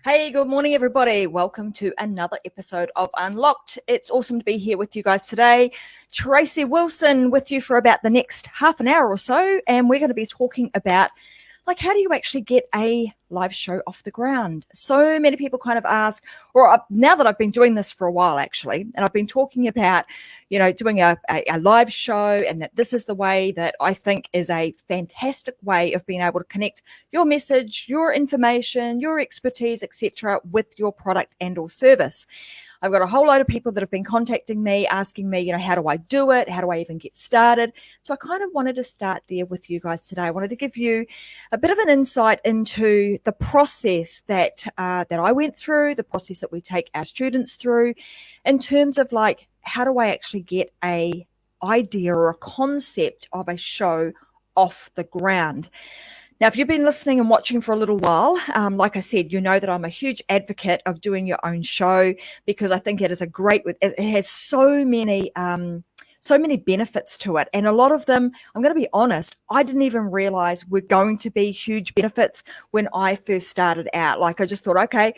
Hey, good morning, everybody. Welcome to another episode of Unlocked. It's awesome to be here with you guys today. Tracy Wilson with you for about the next half an hour or so, and we're going to be talking about how do you actually get a live show off the ground? So many people kind of ask, or now that I've been doing this for a while, actually, and I've been talking about, doing a live show, and that this is the way that I think is a fantastic way of being able to connect your message, your information, your expertise, etc., with your product and or service. I've got a whole load of people that have been contacting me, asking me, how do I do it? How do I even get started? So I kind of wanted to start there with you guys today. I wanted to give you a bit of an insight into the process that I went through, the process that we take our students through, in terms of how do I actually get a idea or a concept of a show off the ground. Now, if you've been listening and watching for a little while, like I said, you know that I'm a huge advocate of doing your own show, because I think it is it has so many benefits to it. And a lot of them, I'm going to be honest, I didn't even realize were going to be huge benefits when I first started out. I just thought, okay,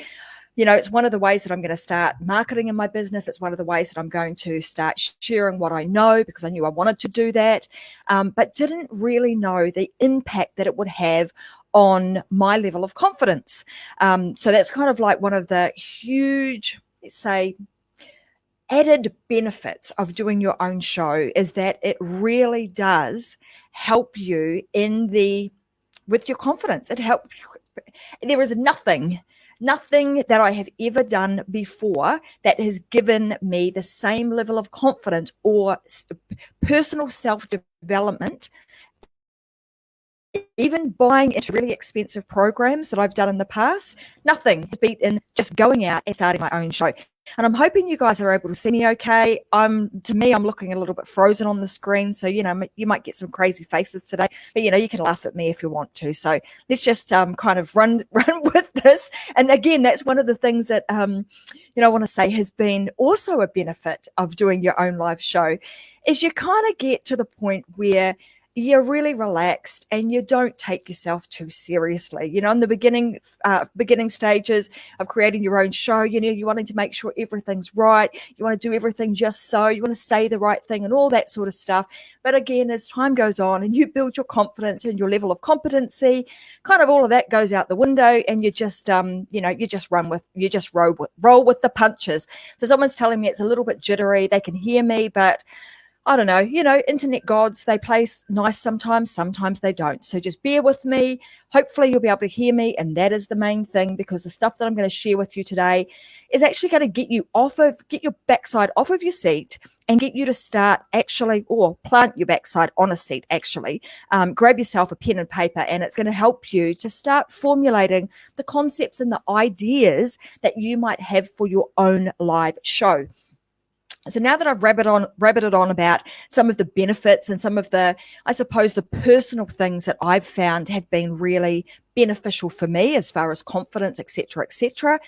it's one of the ways that I'm going to start marketing in my business. It's one of the ways that I'm going to start sharing what I know, because I knew I wanted to do that, but didn't really know the impact that it would have on my level of confidence. So that's kind of one of the huge, let's say, added benefits of doing your own show, is that it really does help you with your confidence. It helps. There is nothing that I have ever done before that has given me the same level of confidence or personal self-development, even buying into really expensive programs that I've done in the past. Nothing has beaten just going out and starting my own show. And I'm hoping you guys are able to see me okay. I'm looking a little bit frozen on the screen, so you might get some crazy faces today, but you can laugh at me if you want to. So let's just kind of run with this. And again, that's one of the things that I want to say has been also a benefit of doing your own live show, is you kind of get to the point where you're really relaxed and you don't take yourself too seriously. In the beginning stages of creating your own show, you're wanting to make sure everything's right. You want to do everything just so. You want to say the right thing and all that sort of stuff. But again, as time goes on and you build your confidence and your level of competency, kind of all of that goes out the window, and you just, roll with the punches. So someone's telling me it's a little bit jittery. They can hear me, but I don't know, internet gods, they play nice sometimes they don't. So just bear with me. Hopefully you'll be able to hear me, and that is the main thing, because the stuff that I'm going to share with you today is actually going to get your backside off of your seat and get you to start or plant your backside on a seat, actually. Grab yourself a pen and paper, and it's going to help you to start formulating the concepts and the ideas that you might have for your own live show. So now that I've rabbited on about some of the benefits and some of the, I suppose, the personal things that I've found have been really beneficial for me as far as confidence, et cetera,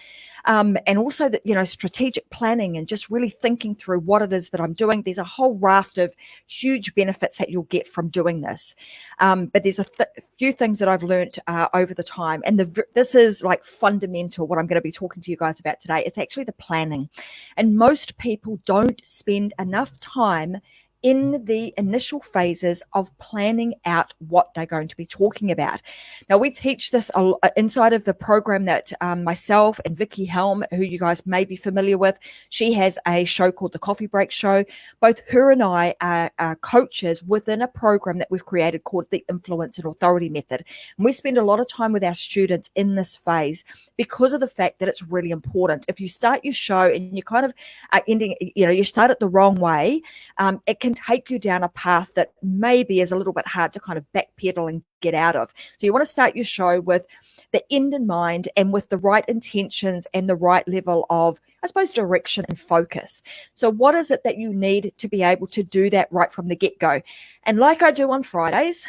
and also that, strategic planning and just really thinking through what it is that I'm doing. There's a whole raft of huge benefits that you'll get from doing this. But there's a few things that I've learned over the time. And this is fundamental, what I'm going to be talking to you guys about today. It's actually the planning. And most people don't spend enough time in the initial phases of planning out what they're going to be talking about. Now, we teach this inside of the program that myself and Vicky Helm, who you guys may be familiar with, she has a show called The Coffee Break Show. Both her and I are coaches within a program that we've created called the Influence and Authority Method. And we spend a lot of time with our students in this phase because of the fact that it's really important. If you start your show and you kind of are ending, you start it the wrong way, it can take you down a path that maybe is a little bit hard to kind of backpedal and get out of. So you want to start your show with the end in mind and with the right intentions and the right level of, I suppose, direction and focus. So what is it that you need to be able to do that right from the get-go? And like I do on Fridays,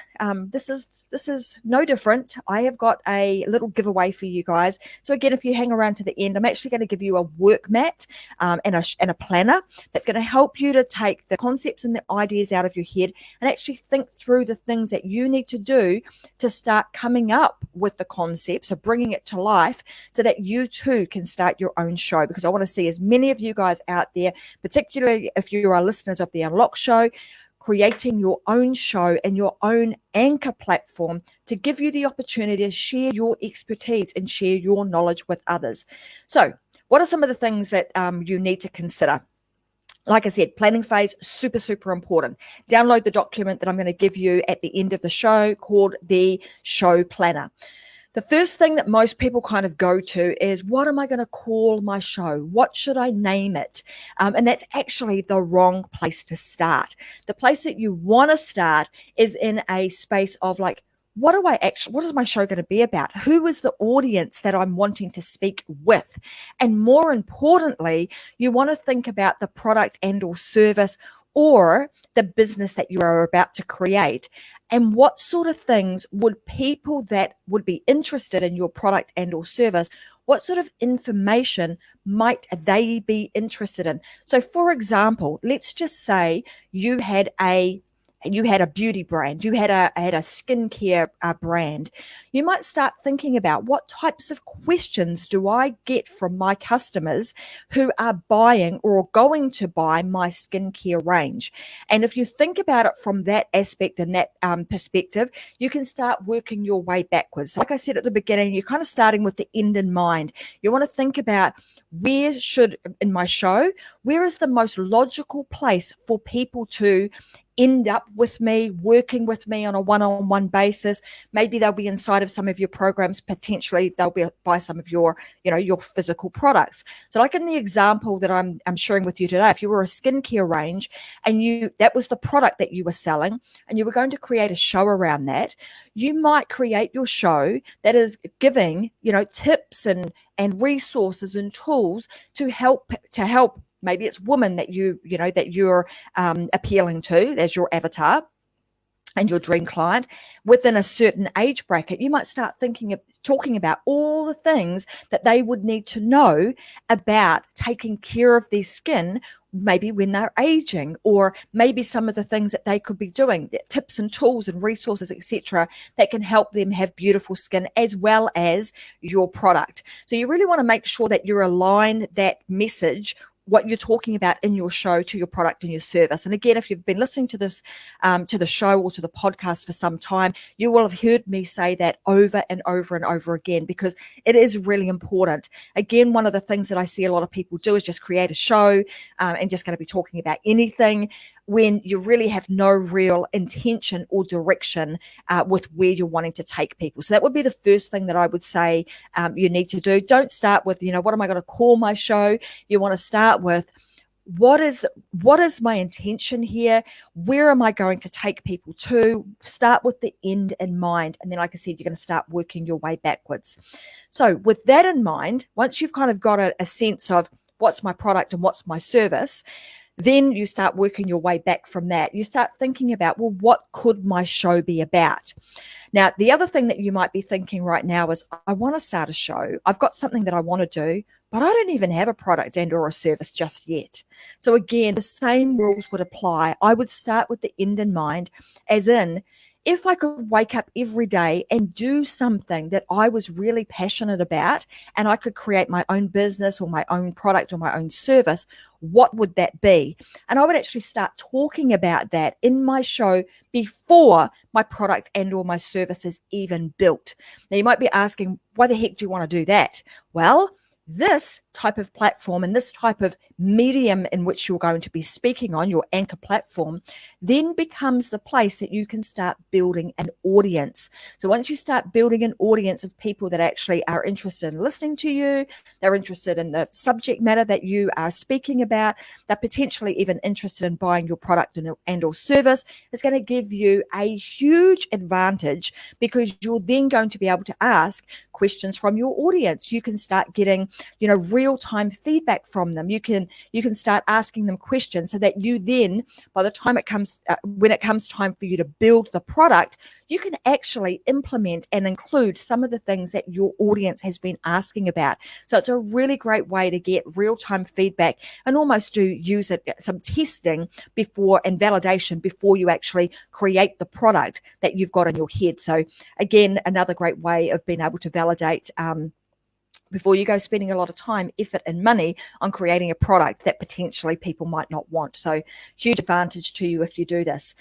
this is no different. I have got a little giveaway for you guys. So again, if you hang around to the end, I'm actually going to give you a work mat and a planner that's going to help you to take the concepts and the ideas out of your head and actually think through the things that you need to do to start coming up with the concept concept, so bringing it to life so that you too can start your own show, because I want to see as many of you guys out there, particularly if you are listeners of the Unlock Show, creating your own show and your own anchor platform to give you the opportunity to share your expertise and share your knowledge with others. So what are some of the things that you need to consider? Like I said, planning phase, super, super important. Download the document that I'm going to give you at the end of the show called the Show Planner. The first thing that most people kind of go to is, what am I going to call my show? What should I name it? And that's actually the wrong place to start. The place that you want to start is in a space of like, what is my show going to be about? Who is the audience that I'm wanting to speak with? And more importantly, you want to think about the product and or service or the business that you are about to create. And what sort of things would people that would be interested in your product and or service, what sort of information might they be interested in? So for example, let's just say you had a beauty brand, you had a skincare brand. You might start thinking about, what types of questions do I get from my customers who are buying or going to buy my skincare range? And if you think about it from that aspect and that perspective, you can start working your way backwards. Like I said at the beginning, you're kind of starting with the end in mind. You want to think about, in my show, where is the most logical place for people to end up with me, working with me on a one-on-one basis? Maybe they'll be inside of some of your programs. Potentially they'll be buy some of your physical products. So like in the example that I'm sharing with you today, if you were a skincare range and that was the product that you were selling and you were going to create a show around that, you might create your show that is giving, tips and resources and tools to help maybe it's women that you're appealing to as your avatar and your dream client within a certain age bracket. You might start talking about all the things that they would need to know about taking care of their skin, maybe when they're aging, or maybe some of the things that they could be doing, tips and tools and resources, etc., that can help them have beautiful skin, as well as your product. So you really want to make sure that you align that message, what you're talking about in your show, to your product and your service. And again, if you've been listening to this, to the show or to the podcast for some time, you will have heard me say that over and over and over again, because it is really important. Again, one of the things that I see a lot of people do is just create a show and just going to be talking about anything, when you really have no real intention or direction with where you're wanting to take people. So that would be the first thing that I would say you need to do. Don't start with, what am I going to call my show? You want to start with, what is my intention here? Where am I going to take people to? Start with the end in mind. And then, like I said, you're going to start working your way backwards. So with that in mind, once you've kind of got a sense of what's my product and what's my service, then you start working your way back from that. You start thinking about, well, what could my show be about? Now, the other thing that you might be thinking right now is, I want to start a show. I've got something that I want to do, but I don't even have a product and or a service just yet. So again, the same rules would apply. I would start with the end in mind, as in, if I could wake up every day and do something that I was really passionate about, and I could create my own business or my own product or my own service, what would that be? And I would actually start talking about that in my show before my product and or my service is even built. Now, you might be asking, why the heck do you want to do that? Well, this type of platform and this type of medium in which you're going to be speaking on, your anchor platform, then becomes the place that you can start building an audience. So once you start building an audience of people that actually are interested in listening to you, they're interested in the subject matter that you are speaking about, they're potentially even interested in buying your product and or service, it's going to give you a huge advantage, because you're then going to be able to ask questions from your audience. You can start getting, real-time feedback from them. You can start asking them questions so that you then, by the time it comes, when it comes time for you to build the product, you can actually implement and include some of the things that your audience has been asking about. So it's a really great way to get real-time feedback and almost use it, some testing before and validation before you actually create the product that you've got in your head. So again, another great way of being able to validate before you go spending a lot of time, effort, and money on creating a product that potentially people might not want. So huge advantage to you if you do this.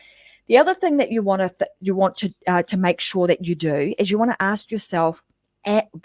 The other thing that you want to make sure that you do is you want to ask yourself,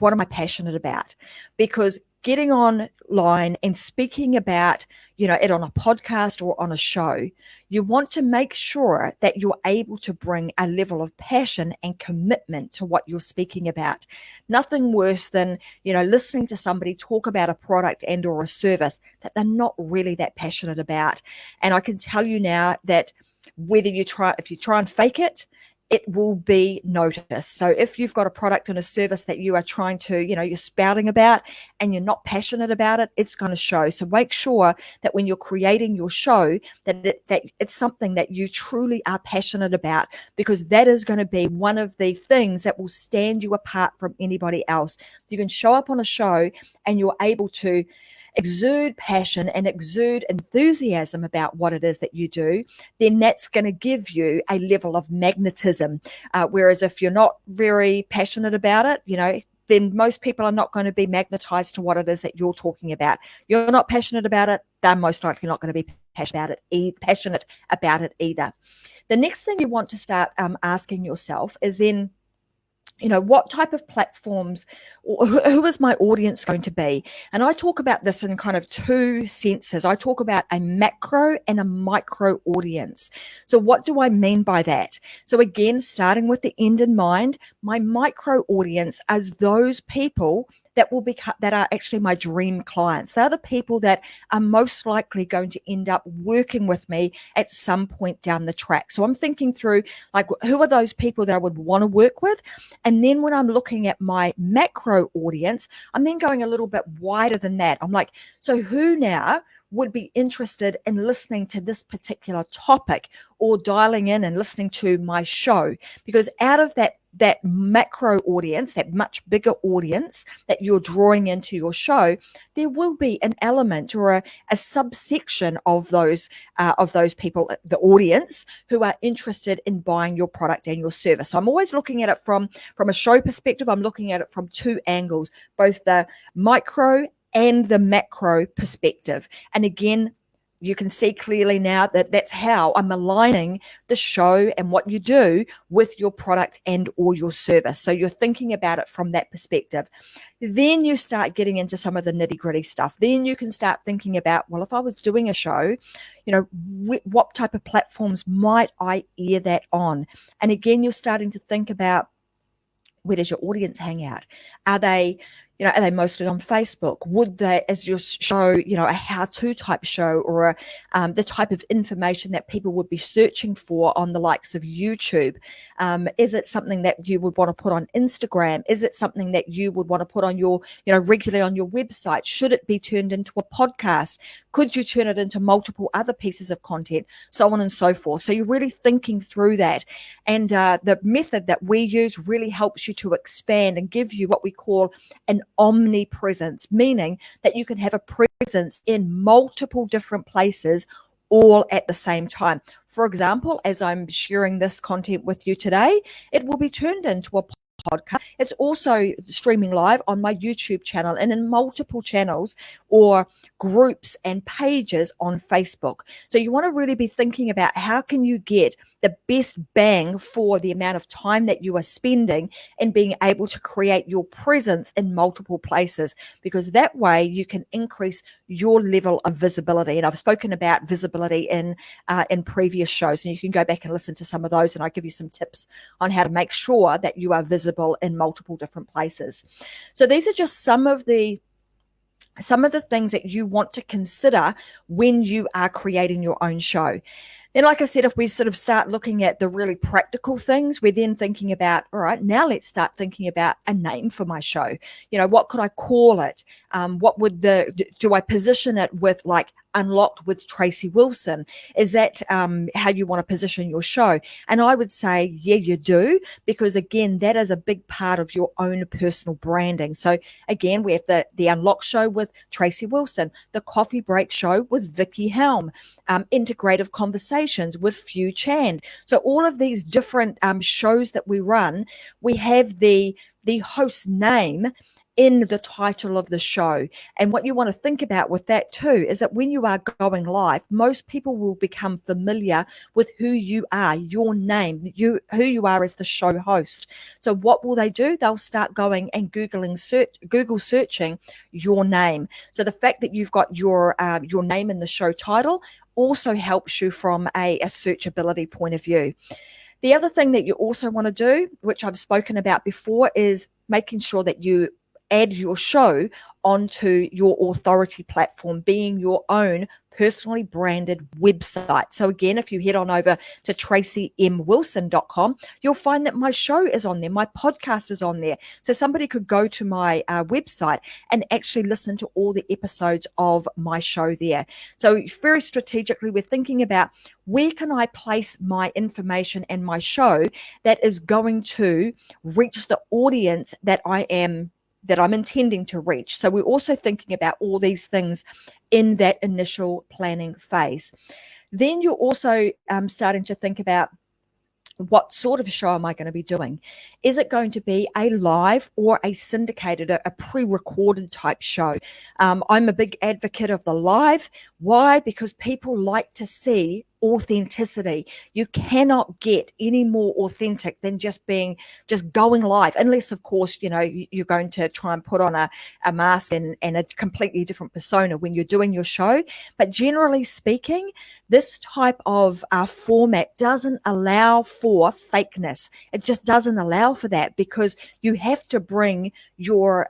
what am I passionate about? Because getting online and speaking about, it on a podcast or on a show, you want to make sure that you're able to bring a level of passion and commitment to what you're speaking about. Nothing worse than, listening to somebody talk about a product and or a service that they're not really that passionate about. And I can tell you now that if you try and fake it, it will be noticed. So if you've got a product and a service that you are trying to, you're spouting about and you're not passionate about it, it's going to show. So make sure that when you're creating your show, that it's something that you truly are passionate about, because that is going to be one of the things that will stand you apart from anybody else. You can show up on a show and you're able to exude passion and exude enthusiasm about what it is that you do, then that's going to give you a level of magnetism. Whereas if you're not very passionate about it, then most people are not going to be magnetized to what it is that you're talking about. You're not passionate about it, they're most likely not going to be passionate about it either. The next thing you want to start asking yourself is then, what type of platforms, or who is my audience going to be? And I talk about this in kind of two senses. I talk about a macro and a micro audience. So what do I mean by that? So again, starting with the end in mind, my micro audience is those people that are actually my dream clients. They're the people that are most likely going to end up working with me at some point down the track. So I'm thinking through, like, who are those people that I would want to work with? And then when I'm looking at my macro audience, I'm then going a little bit wider than that. I'm like, so who now would be interested in listening to this particular topic or dialing in and listening to my show? Because out of that macro audience, that much bigger audience that you're drawing into your show, there will be an element or a subsection of those people, the audience, who are interested in buying your product and your service. So I'm always looking at it from a show perspective. I'm looking at it from two angles, both the micro and the macro perspective. And again, you can see clearly now that that's how I'm aligning the show and what you do with your product and or your service. So you're thinking about it from that perspective. Then you start getting into some of the nitty gritty stuff. Then you can start thinking about, well, if I was doing a show, what type of platforms might I air that on? And again, you're starting to think about, where does your audience hang out? Are they mostly on Facebook? Would they, as your show, a how-to type show, or the type of information that people would be searching for on the likes of YouTube? Is it something that you would want to put on Instagram? Is it something that you would want to put on your, regularly on your website? Should it be turned into a podcast? Could you turn it into multiple other pieces of content? So on and so forth. So you're really thinking through that. And the method that we use really helps you to expand and give you what we call an omnipresence, meaning that you can have a presence in multiple different places all at the same time. For example, as I'm sharing this content with you today, it will be turned into a podcast. It's also streaming live on my YouTube channel and in multiple channels or groups and pages on Facebook. So you want to really be thinking about, how can you get the best bang for the amount of time that you are spending in being able to create your presence in multiple places, because that way you can increase your level of visibility. And I've spoken about visibility in previous shows, and you can go back and listen to some of those, and I give you some tips on how to make sure that you are visible in multiple different places. So these are just some of the things that you want to consider when you are creating your own show. And like I said, if we sort of start looking at the really practical things, we're then thinking about, all right, now let's start thinking about a name for my show. What could I call it? Do I position it with like Unlocked with Tracy Wilson? Is that how you want to position your show? And I would say, yeah, you do, because again, that is a big part of your own personal branding. So again, we have the Unlocked show with Tracy Wilson, the Coffee Break show with Vicky Helm, Integrative Conversations with Few Chand. So all of these different shows that we run, we have the host name in the title of the show. And what you want to think about with that too is that when you are going live, most people will become familiar with who you are, your name, who you are as the show host. So what will they do? They'll start going and Google searching your name. So the fact that you've got your name in the show title also helps you from a searchability point of view. The other thing that you also want to do, which I've spoken about before, is making sure that you add your show onto your authority platform, being your own personally branded website. So again, if you head on over to tracymwilson.com, you'll find that my show is on there. My podcast is on there. So somebody could go to my website and actually listen to all the episodes of my show there. So very strategically, we're thinking about where can I place my information and my show that is going to reach the audience that I'm intending to reach. So we're also thinking about all these things in that initial planning phase. Then you're also starting to think about what sort of show am I going to be doing? Is it going to be a live or a syndicated, a pre-recorded type show? I'm a big advocate of the live. Why? Because people like to see authenticity. You cannot get any more authentic than just going live, unless of course you're going to try and put on a mask and a completely different persona when you're doing your show. But generally speaking, this type of format doesn't allow for fakeness. It just doesn't allow for that, because you have to bring your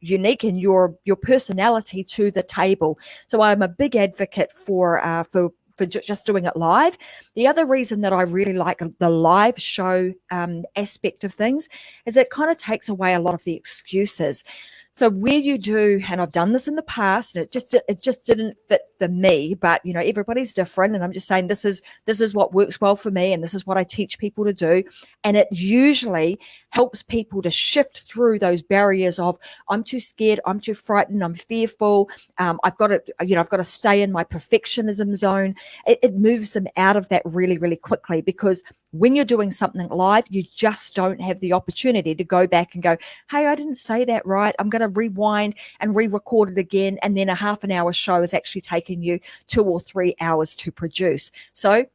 unique and your personality to the table. So I'm a big advocate for just doing it live. The other reason that I really like the live show aspect of things is it kind of takes away a lot of the excuses. So where you do, and I've done this in the past, and it just didn't fit for me, but everybody's different, and I'm just saying this is what works well for me, and this is what I teach people to do, and it usually helps people to shift through those barriers of I'm too scared, I'm too frightened, I'm fearful, I've got to stay in my perfectionism zone. It moves them out of that really, really quickly, because when you're doing something live, you just don't have the opportunity to go back and go, hey, I didn't say that right. I'm going to rewind and re-record it again. And then a half an hour show is actually taking you 2 or 3 hours to produce. So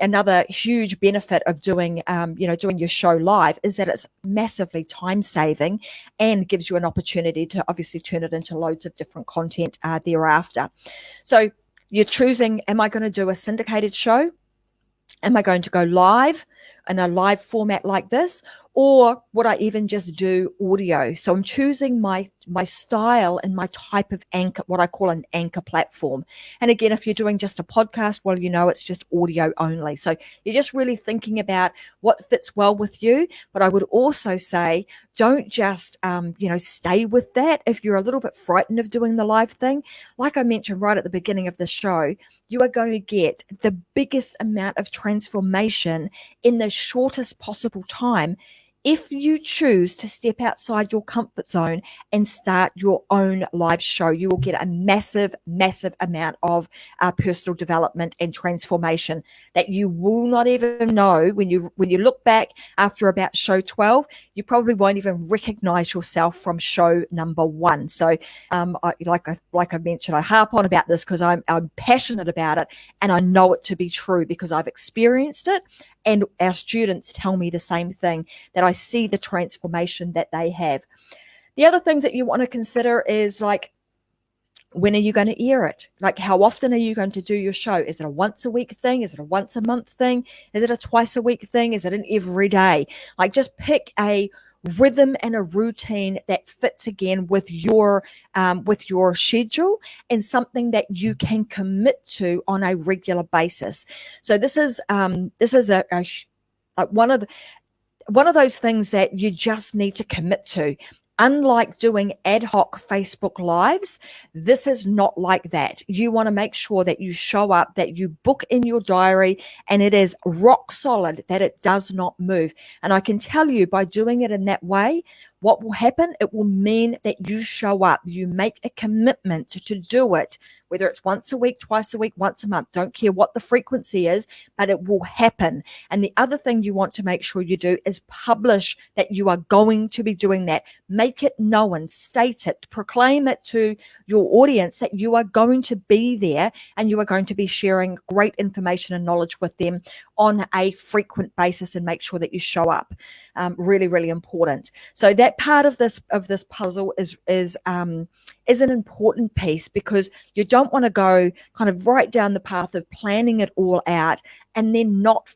another huge benefit of doing your show live is that it's massively time saving and gives you an opportunity to obviously turn it into loads of different content thereafter. So you're choosing, am I going to do a syndicated show? Am I going to go live in a live format like this? Or would I even just do audio? So I'm choosing my style and my type of anchor, what I call an anchor platform. And again, if you're doing just a podcast, well, it's just audio only. So you're just really thinking about what fits well with you. But I would also say, don't just, stay with that. If you're a little bit frightened of doing the live thing, like I mentioned right at the beginning of the show, you are going to get the biggest amount of transformation in the shortest possible time if you choose to step outside your comfort zone and start your own live show. You will get a massive, massive amount of personal development and transformation that you will not even know when you look back after about show 12. You probably won't even recognize yourself from show number 1. So like I mentioned, I harp on about this because I'm passionate about it, and I know it to be true because I've experienced it. And our students tell me the same thing, that I see the transformation that they have. The other things that you want to consider is like, when are you going to air it? Like, how often are you going to do your show? Is it a once a week thing? Is it a once a month thing? Is it a twice a week thing? Is it an every day? Like, just pick a rhythm and a routine that fits again with your schedule and something that you can commit to on a regular basis. So this is one of those things that you just need to commit to. Unlike doing ad hoc Facebook lives, this is not like that. You want to make sure that you show up, that you book in your diary, and it is rock solid, that it does not move. And I can tell you, by doing it in that way, what will happen? It will mean that you show up. You make a commitment to do it, whether it's once a week, twice a week, once a month. Don't care what the frequency is, but it will happen. And the other thing you want to make sure you do is publish that you are going to be doing that. Make it known, state it, proclaim it to your audience that you are going to be there and you are going to be sharing great information and knowledge with them on a frequent basis, and make sure that you show up. Really, really important. So that part of this puzzle is an important piece, because you don't want to go kind of right down the path of planning it all out and then not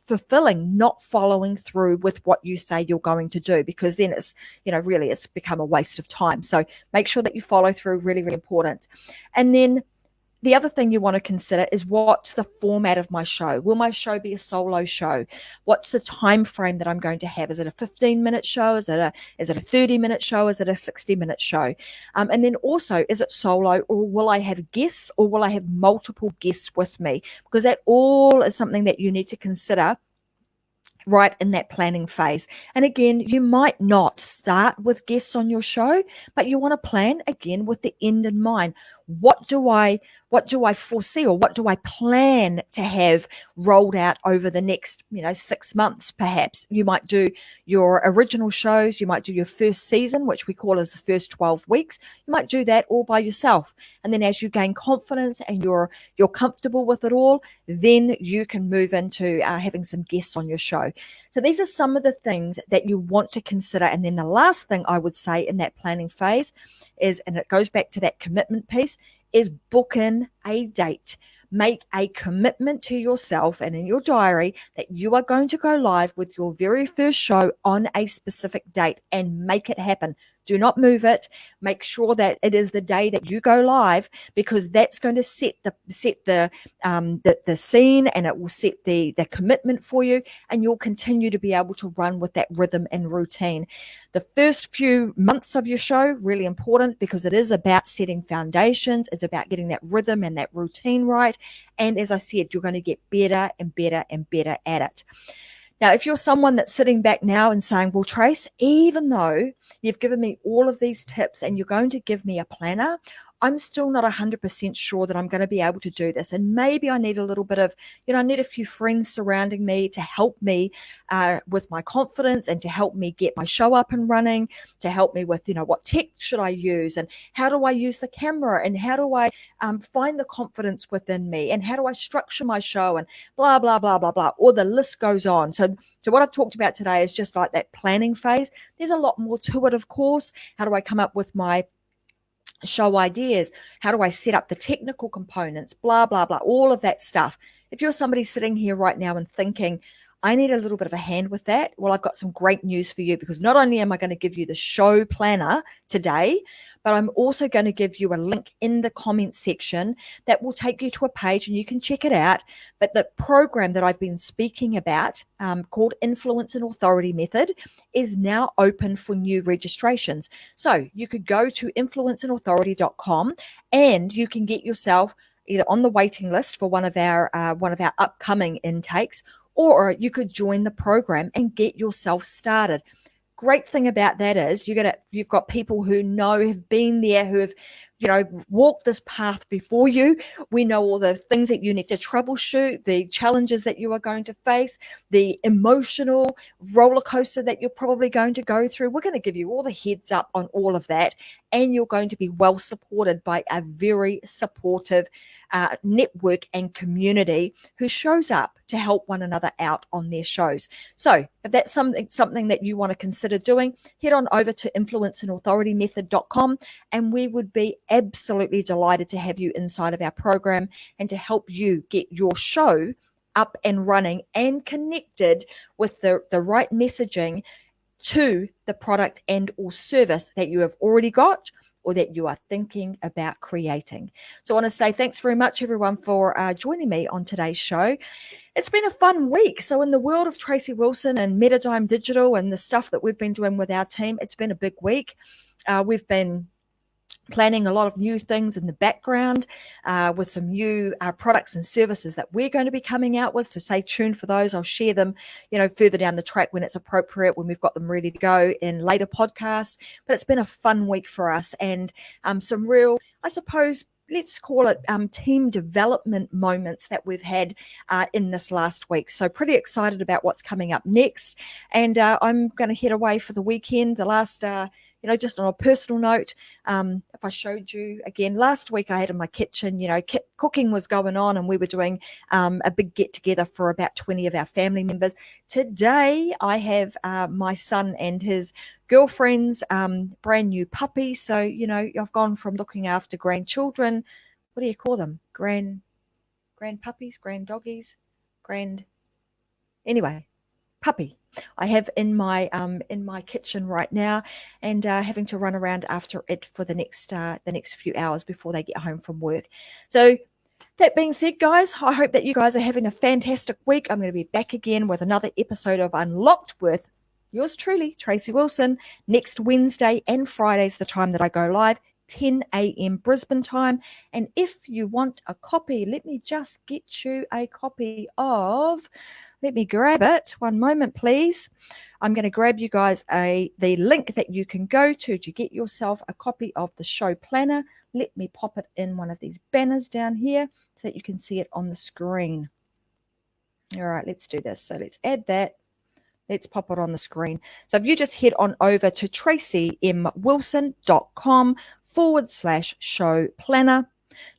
following through with what you say you're going to do, because then it's, really it's become a waste of time. So make sure that you follow through. Really, really important. And then the other thing you want to consider is, what's the format of my show? Will my show be a solo show? What's the time frame that I'm going to have? Is it a 15-minute show? Is it a 30-minute show? Is it a 60-minute show? And then also, is it solo, or will I have guests, or will I have multiple guests with me? Because that all is something that you need to consider right in that planning phase. And again, you might not start with guests on your show, but you want to plan again with the end in mind. What do I foresee, or what do I plan to have rolled out over the next 6 months? Perhaps you might do your original shows, you might do your first season, which we call as the first 12 weeks. You might do that all by yourself, and then as you gain confidence and you're comfortable with it all, then you can move into having some guests on your show. So these are some of the things that you want to consider. And then the last thing I would say in that planning phase is, and it goes back to that commitment piece, is book in a date. Make a commitment to yourself and in your diary that you are going to go live with your very first show on a specific date, and make it happen. Do not move it. Make sure that it is the day that you go live, because that's going to set the scene, and it will set the commitment for you, and you'll continue to be able to run with that rhythm and routine. The first few months of your show, really important, because it is about setting foundations. It's about getting that rhythm and that routine right. And as I said, you're going to get better and better and better at it. Now, if you're someone that's sitting back now and saying, well, Trace, even though you've given me all of these tips and you're going to give me a planner, I'm still not 100% sure that I'm going to be able to do this. And maybe I need a little bit of, I need a few friends surrounding me to help me with my confidence, and to help me get my show up and running, to help me with, what tech should I use, and how do I use the camera, and how do I find the confidence within me, and how do I structure my show, and blah, blah, blah, blah, blah, or the list goes on. So what I've talked about today is just like that planning phase. There's a lot more to it, of course. How do I come up with my show ideas? How do I set up the technical components? Blah, blah, blah, all of that stuff. If you're somebody sitting here right now and thinking, I need a little bit of a hand with that, well, I've got some great news for you, because not only am I going to give you the show planner today, but I'm also going to give you a link in the comments section that will take you to a page and you can check it out. But the program that I've been speaking about, called Influence and Authority Method, is now open for new registrations. So you could go to influenceandauthority.com and you can get yourself either on the waiting list for one of our upcoming intakes, or you could join the program and get yourself started. Great thing about that is you've got people who have been there, who have walked this path before you. We know all the things that you need to troubleshoot, the challenges that you are going to face, the emotional roller coaster that you're probably going to go through. We're going to give you all the heads up on all of that, and you're going to be well supported by a very supportive network and community who shows up to help one another out on their shows. So if that's something that you want to consider doing, head on over to influenceandauthority.com, and we would be absolutely delighted to have you inside of our program and to help you get your show up and running and connected with the right messaging to the product and or service that you have already got or that you are thinking about creating. So I want to say thanks very much, everyone, for joining me on today's show. It's been a fun week. So in the world of Tracy Wilson and Metadime Digital and the stuff that we've been doing with our team, it's been a big week. We've been planning a lot of new things in the background with some new products and services that we're going to be coming out with. So stay tuned for those. I'll share them, further down the track when it's appropriate, when we've got them ready to go in later podcasts. But it's been a fun week for us and some real, I suppose, let's call it team development moments that we've had in this last week. So pretty excited about what's coming up next. And I'm going to head away for the weekend. The last just on a personal note, if I showed you again, last week I had in my kitchen, cooking was going on and we were doing a big get together for about 20 of our family members. Today I have my son and his girlfriend's brand new puppy. So, I've gone from looking after grandchildren. What do you call them? Grand puppies, grand doggies, anyway, puppy. I have in my kitchen right now, and having to run around after it for the next few hours before they get home from work. So that being said, guys, I hope that you guys are having a fantastic week. I'm going to be back again with another episode of Unlocked with yours truly, Tracy Wilson, next Wednesday and Friday's the time that I go live, 10 a.m. Brisbane time. And if you want a copy, let me just get you a copy of. Let me grab it. One moment, please. I'm going to grab you guys the link that you can go to get yourself a copy of the show planner. Let me pop it in one of these banners down here so that you can see it on the screen. All right, let's do this. So let's add that. Let's pop it on the screen. So if you just head on over to tracymwilson.com/show planner,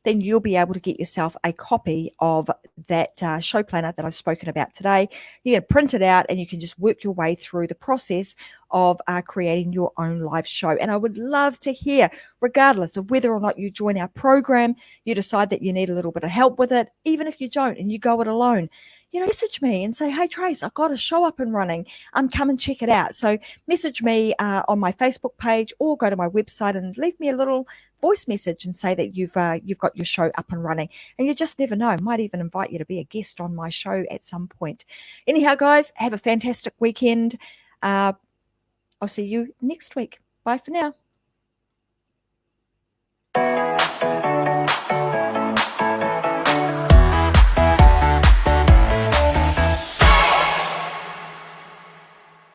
then you'll be able to get yourself a copy of that show planner that I've spoken about today. You can print it out and you can just work your way through the process of creating your own live show. And I would love to hear, regardless of whether or not you join our program, you decide that you need a little bit of help with it, even if you don't and you go it alone, message me and say, hey, Trace, I've got a show up and running. Come and check it out. So message me on my Facebook page or go to my website and leave me a little voice message and say that you've got your show up and running. And you just never know. I might even invite you to be a guest on my show at some point. Anyhow, guys, have a fantastic weekend. I'll see you next week. Bye for now.